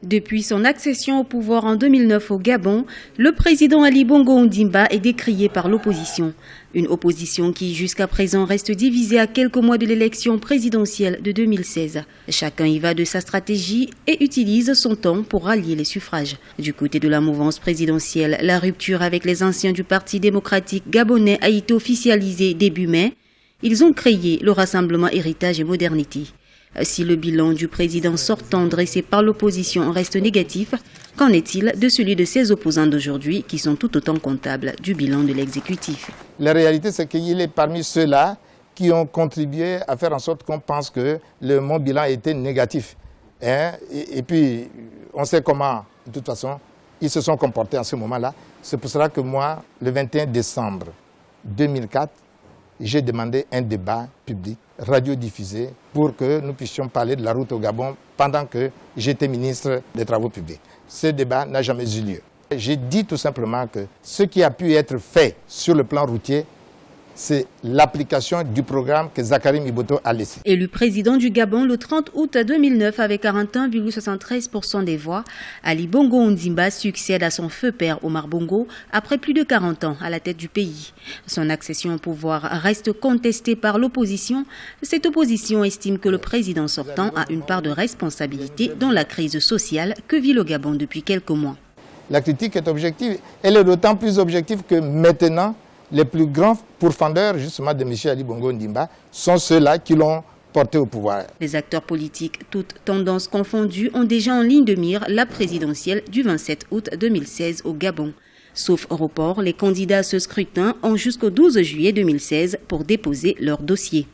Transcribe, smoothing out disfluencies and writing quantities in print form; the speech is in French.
Depuis son accession au pouvoir en 2009 au Gabon, le président Ali Bongo Ondimba est décrié par l'opposition. Une opposition qui jusqu'à présent reste divisée à quelques mois de l'élection présidentielle de 2016. Chacun y va de sa stratégie et utilise son temps pour rallier les suffrages. Du côté de la mouvance présidentielle, la rupture avec les anciens du Parti démocratique gabonais a été officialisée début mai. Ils ont créé le Rassemblement Héritage et Modernité. Si le bilan du président sortant dressé par l'opposition reste négatif, qu'en est-il de celui de ses opposants d'aujourd'hui qui sont tout autant comptables du bilan de l'exécutif? La réalité, c'est qu'il est parmi ceux-là qui ont contribué à faire en sorte qu'on pense que mon bilan était négatif. Et puis, on sait comment, de toute façon, ils se sont comportés en ce moment-là. C'est pour cela que moi, le 21 décembre 2004, j'ai demandé un débat public, radiodiffusé, pour que nous puissions parler de la route au Gabon pendant que j'étais ministre des Travaux publics. Ce débat n'a jamais eu lieu. J'ai dit tout simplement que ce qui a pu être fait sur le plan routier, c'est l'application du programme que Zakari Miboto a laissé. Élu président du Gabon le 30 août 2009 avec 41,73% des voix, Ali Bongo Ondimba succède à son feu père Omar Bongo après plus de 40 ans à la tête du pays. Son accession au pouvoir reste contestée par l'opposition. Cette opposition estime que le président sortant a une part de responsabilité dans la crise sociale que vit le Gabon depuis quelques mois. La critique est objective. Elle est d'autant plus objective que maintenant, les plus grands pourfendeurs justement de M. Ali Bongo Ondimba sont ceux-là qui l'ont porté au pouvoir. Les acteurs politiques, toutes tendances confondues, ont déjà en ligne de mire la présidentielle du 27 août 2016 au Gabon. Sauf report, les candidats à ce scrutin ont jusqu'au 12 juillet 2016 pour déposer leur dossier.